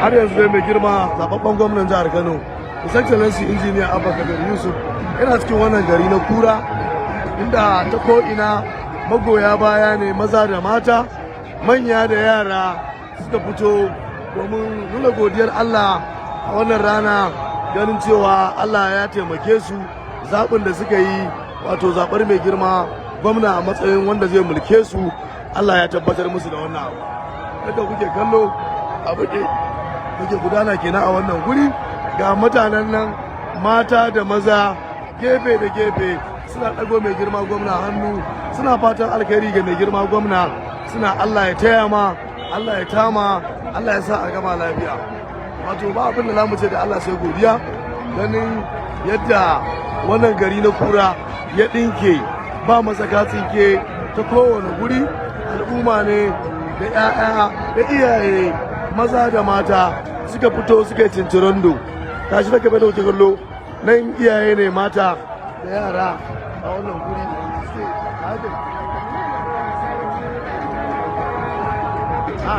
har yanzu dai mai girma zababben gwamnan jihar Kano His Excellency Engineer Abba Kabir Yusuf yana cikin wannan gari na Kura inda ta ko'ina magoya baya ne maza da mata manya da yara suka fito domin nuna godiyar Allah a wannan rana ganin cewa Allah ya taimake su zaɓin da suka yi wato zaɓar mai girma gwamna a matsayin wanda zai mulke su Allah ya tabbatar musu da wannan abu yadda kuke kallo abu ne kuke gudana kenan a wannan guri ga mutanen nan mata da maza gefe da gefe suna ɗago mai girma gwamna hannu suna fatan alkhairi ga mai girma gwamna suna Allah ya taya ma Allah ya tama Allah ya sa a gama lafiya wato ba abin da zamu ce da Allah sai godiya ganin yadda wannan gari na Kura ya ɗinke ba masaka tsinke ta kowane guri al'umma ne da 'ya'ya da iyaye maza da mata suka fito suka yi cincirando tashi da kabe da wuce kallo nan iyaye ne mata da yara a wannan guri suke haɗin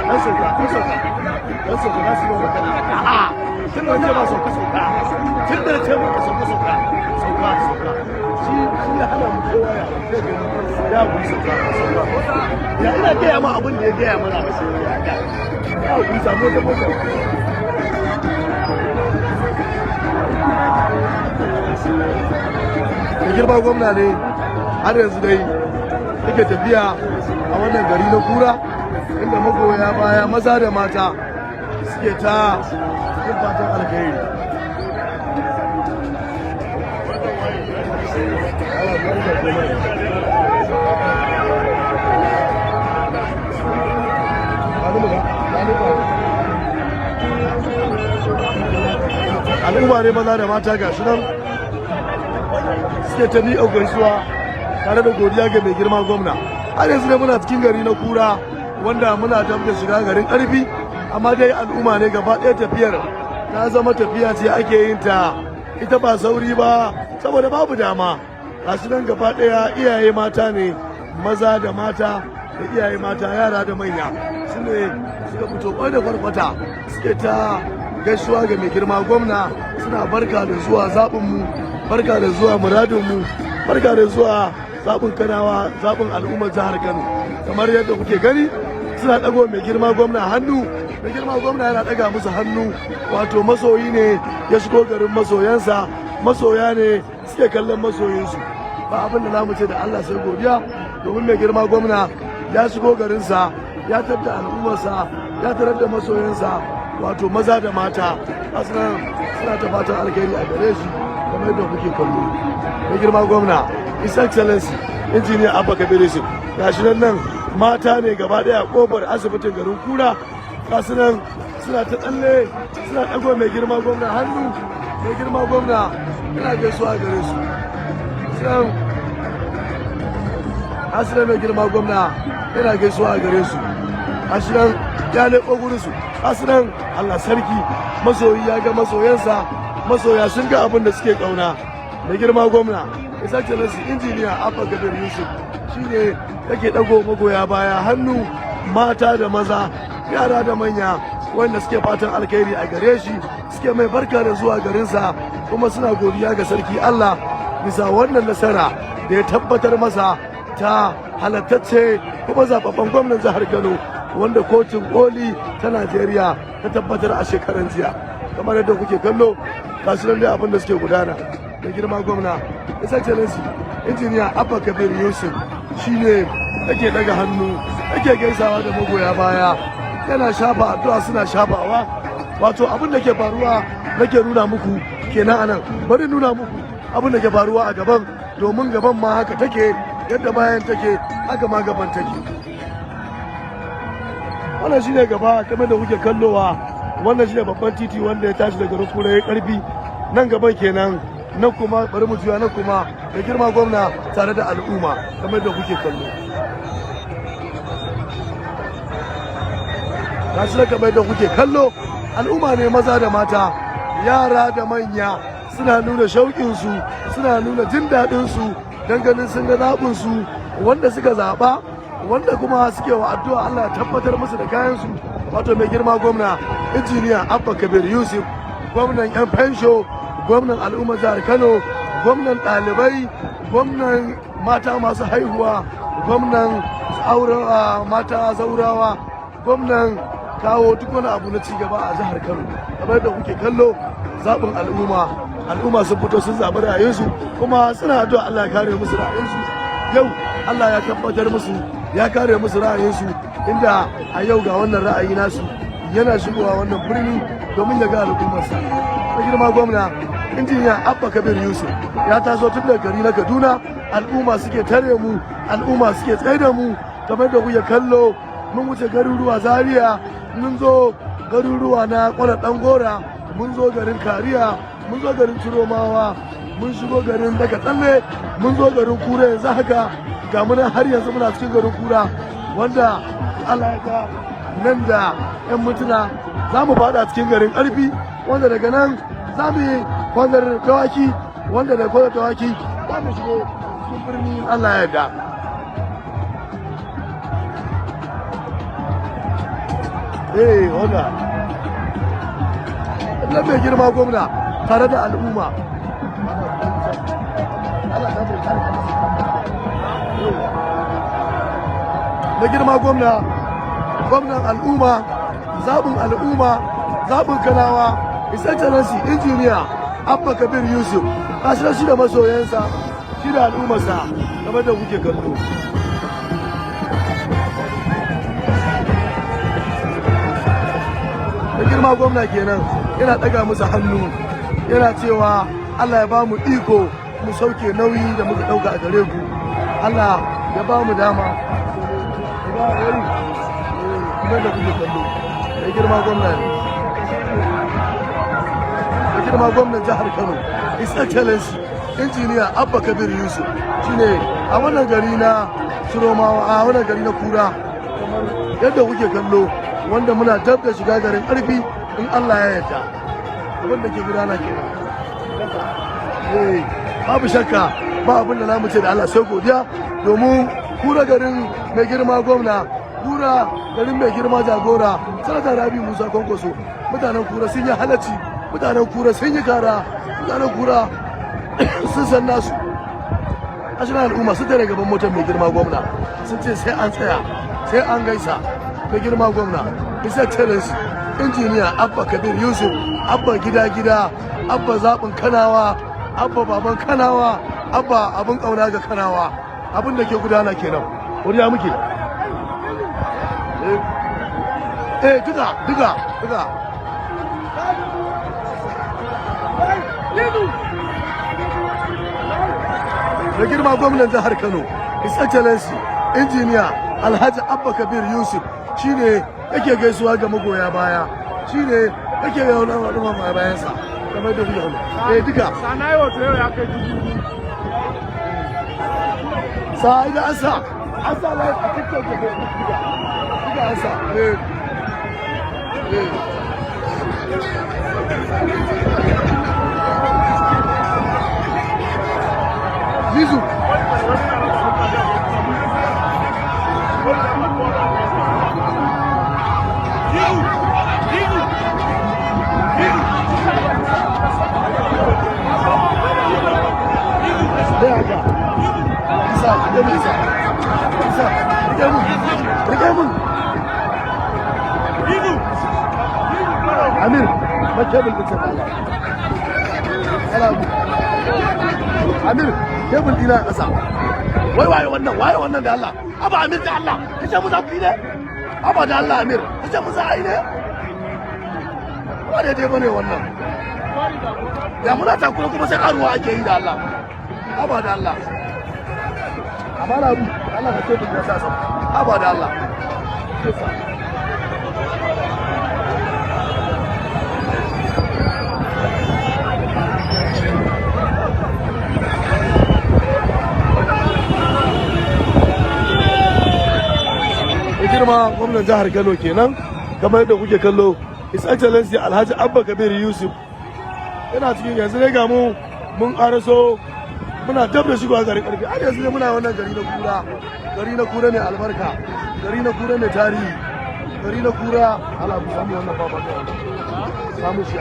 ɗan sauka na su ba magana a'a tun da ce ba sauka tun da ce ba sauka shi ya hana mu kowa ya guri sauka ya ina gaya ma abin da ya gaya mana ya guri samu wata mota da girma gwamna ne har yanzu dai yake tafiya a wannan gari na Kura inda magoya baya maza da mata suke ta yin fatan alkhairi al'umma ne maza da mata ga shi nan suke ta miƙa gaisuwa tare da godiya ga mai girma gwamna har yanzu ne muna cikin gari na Kura wanda muna da shiga garin ƙarfi amma dai al'umma ne gaba ɗaya tafiyar ta zama tafiya ce ake yin ta ita ba sauri ba saboda babu dama gashi nan gaba ɗaya iyaye mata ne maza da mata da iyaye mata yara da manya su ne suka fito kwai da kwarkwata suke ta gaisuwa ga mai girma gwamna suna barka da zuwa zaɓinmu barka da zuwa muradinmu barka da zuwa zaɓin Kanawa zaɓin al'ummar jihar Kano kamar yadda kuke gani suna ɗago mai girma gwamna hannu mai girma gwamna yana ɗaga musu hannu wato masoyi ne ya shigo garin masoyansa masoya ne suke kallon masoyinsu ba abin da zamu ce da Allah sai godiya domin mai girma gwamna ya shigo garinsa ya tattara al'ummarsa ya tarar da masoyansa wato maza da mata suna ta fatan alkhairi a gare shi kamar yadda kuke kallo mai girma gwamna His Excellency Engineer Abba Kabir Yusuf gashi nan mata ne gaba daya kofar asibitin garin Kura gasu nan suna ta tsalle suna ɗago mai girma gwamna hannu mai girma gwamna yana gaisuwa gare su asinan mai girma gwamna yana gaisuwa gare su asinan ya leɓo gurin su asinan Allah sarki masoyi ya ga masoyansa masoya sun ga abin da suke ƙauna mai girma gwamna His Excellency Engineer Abba Kabir Yusuf shine yake ɗago magoya baya hannu mata da maza yara da manya wanda suke fatan alkhairi a gare shi suke mai barka da zuwa garinsa kuma suna godiya ga sarki Allah bisa wannan nasara da ya tabbatar masa ta halattacce kuma zababben gwamnan jihar Kano wanda kotun koli ta Najeriya ta tabbatar a shekaran jiya kamar yadda kuke kallo gasu nan dai abin da suke gudana da girma gwamna His Excellency Engineer Abba Kabir Yusuf shine yake daga hannu yake gaisawa da magoya baya yana shafa addu'a suna shafawa wato abin da ke faruwa nake nuna muku kenan anan bari nuna muku abin da ke faruwa a gaban domin gaban ma haka take yadda bayan take haka ma gaban take wannan shine gaba kamar da kuke kallowa wannan shine babban titi wanda ya tashi daga Kura ya karfi nan gaban kenan nan kuma bari mu juya nan kuma da girma gwamna tare da al'umma kamar da kuke kallo gashi da kamar da kuke kallo al'umma ne maza da mata yara da manya suna nuna shauƙinsu suna nuna jin daɗinsu don ganin sun ga zaɓinsu wanda suka zaɓa wanda kuma suke wa addu'a Allah ya tabbatar musu da kayansu wato mai girma gwamna injiniya Abba Kabir Yusuf, gwamnan yan fensho, gwamnan al'ummar jihar Kano, gwamnan ɗalibai, gwamnan mata masu haihuwa, gwamnan mata zaurawa, gwamnan kawo duk wani abu na cigaba a jihar Kano. Kamar da kuke kallo zaɓin al'umma sun fito sun zaɓi ra'ayinsu, kuma suna addu'a Allah ya kare musu ra'ayinsu. Yau Allah ya tabbatar musu ya kare musu ra'ayinsu, inda a yau ga wannan ra'ayi nasu yana shigowa wannan birni domin ya ga al'ummarsa. Mai girma gwamna injiniya Abba Kabir Yusuf ya taso tun daga gari na Kaduna, al'umma suke tare mu, al'umma suke tsaye da mu. Kamar da kuke kallo mun wuce garuruwa Zaria, mun zo garuruwa na Kwana Dangora, mun zo garin Kariya, mun zo garin Ciromawa, mun shigo garin Daga Tsalle, mun zo garin Kura. Yanzu haka ga muna har yanzu muna cikin garin Kura, wanda Allah ya ga nan da 'yan mintuna za mu fada cikin garin Karfi, wanda daga nan za mu yi kwanar dawaki, wanda da kwanar dawaki za mu shigo cikin birni Allah ya yarda. Wanda Allah mai girma gwamna tare da al'umma. Mai girma gwamnan al'umma, zaɓin al'umma, zaɓin Kanawa, His Excellency Injiniya Abba Kabir Yusuf, kashe shi da masoyansa, shi da al'ummarsa, kamar da kuke kallo. Da girma gwamna kenan yana ɗaga musu hannu, yana cewa Allah ya ba mu iko mu sauke nauyi da muka ɗauka a gare ku. Allah ya ba mu dama. Kamar da kuke kallo, da girma gwamna ne. Da girma gwamnan jihar Kano, His Excellency Injiniya Abba Kabir Yusuf shine a wannan gari na Ciromawa, a wannan gari na Kura, kamar yadda kuke kallo, wanda muna dab da shiga garin Karfi in Allah ya yarda. Abin da ke gudana kenan. Babu shakka ba abin da zamu ce da Allah sai godiya, domin Kura garin mai girma gwamna, Kura garin mai girma jagora Sanata Rabi Musa Kwankwaso. Mutanen Kura sun yi halacci, mutanen Kura sun yi kara, mutanen Kura sun san nasu. Ashirin al'umma sun tare gaban motar mai girma gwamna, sun ce sai an tsaya, sai an gaisa. Mai girma gwamna His Excellency Injiniya Abba Kabir Yusuf, Abba gida-gida, Abba zaɓin Kanawa, Abba baban Kanawa, Abba abin ƙauna ga Kanawa. Abin da ke gudana kenan. Wuriya muke. Duka. Da girma gwamnan jihar Kano, His Excellency Injiniya Alhaji Abba Kabir Yusuf shine yake gaisuwa ga magoya baya, shine yake yauna magoya bayansa, kamar da kuke duka. Sanayi wato yau ya kai dubu. Sa idan an sa live a TikTok da duka an sa. Zizu. Amir, kebul ɗin Allah. Amir, kebul ɗina a ƙasa. Waye wannan da Allah. Aba Amir da Allah, kace mu za ku yi ne? Aba da Allah Amir, kace mu za a yi ne? Ba daidai bane wannan. Ya muna takura kuma sai karuwa ake yi da Allah. Aba da Allah. Amana abu, Allah ka ce ku sa sama. Aba da Allah. girma gwamnan jihar Kano kenan, kamar yadda kuke kallo His Excellency Alhaji Abba Kabir Yusuf yana cikin. Yanzu ne ga mu mun karaso, muna dab da shigowa garin Karfi. Har yanzu ne muna wannan gari na Kura mai albarka, gari na Kura mai tarihi. gari na kura ala ku samu wannan baba da samu shi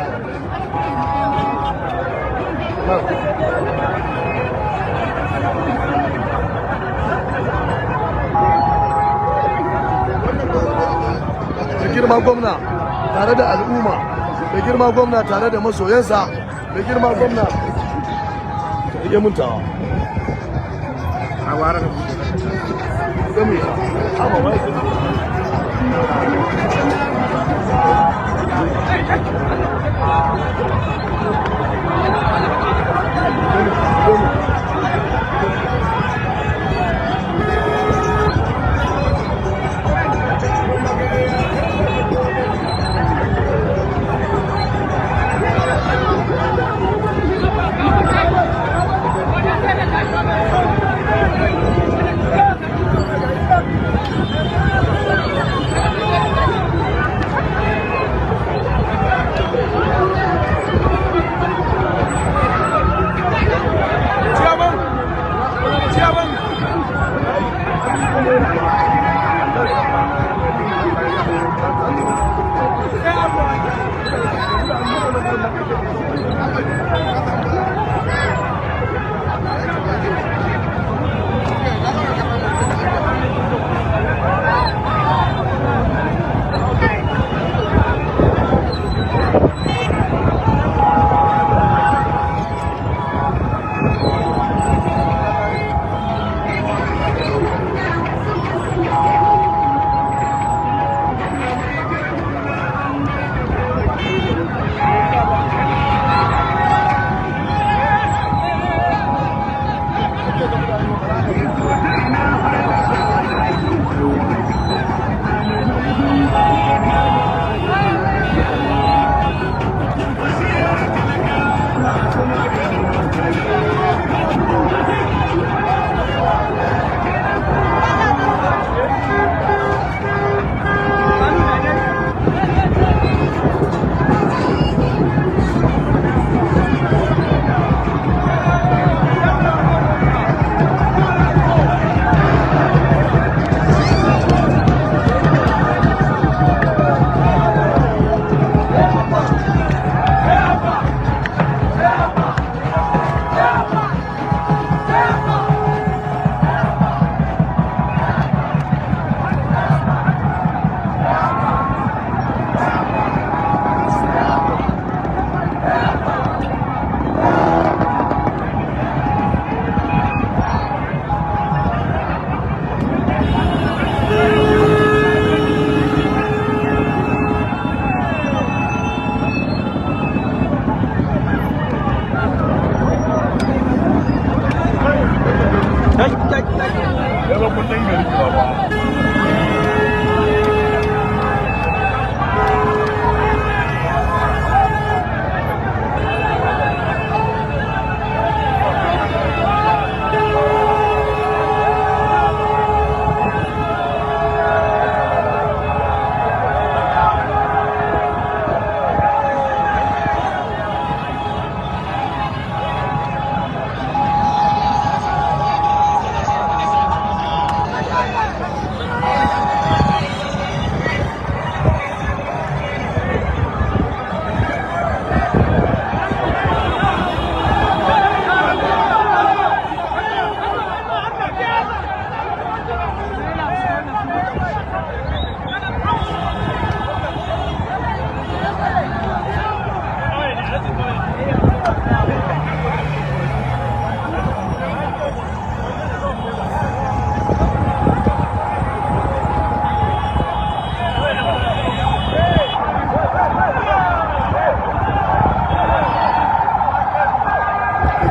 da girma gwamna tare da al'umma, da girma gwamna tare da masoyansa, da girma gwamna ta iya muntawa a wara da gami ama wai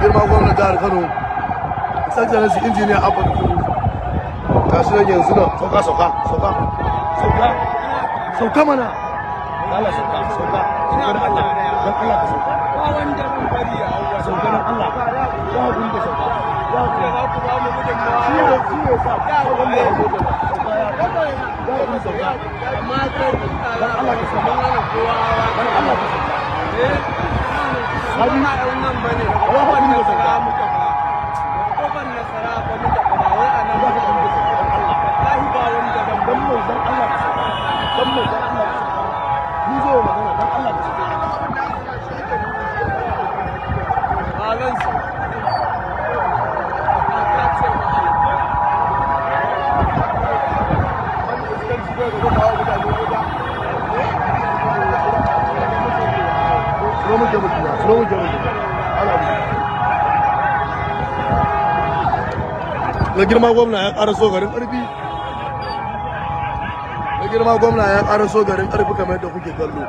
girma gwamnan jihar Kano Excellency Engineer Abba ga shi nan yanzu da sauka mana Allah sauka dan Allah ka sauka ba wanda mun bari ya sauka dan Allah ya hakuri da sauka ya hakuri za ku ba mu gudun ma shi ne sa wanda ya zo da sauka ya hakuri sauka amma kai dan Allah ka sauka dan Allah ka sauka Hadi wannan bane kofar nasara muka fa kofar nasara fa muka fa wai anan muka Allah wallahi ba wanda dan manzon Allah dan na girma gwamna ya ƙaraso garin ƙarfi na girma gwamna ya ƙaraso garin ƙarfi kamar yadda kuke kallo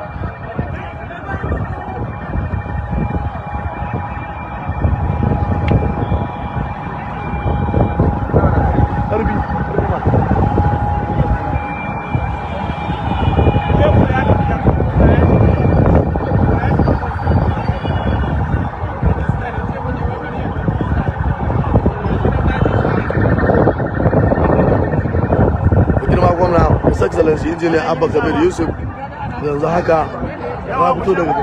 His Excellency Engineer Abba Kabir Yusuf yanzu haka ya fito daga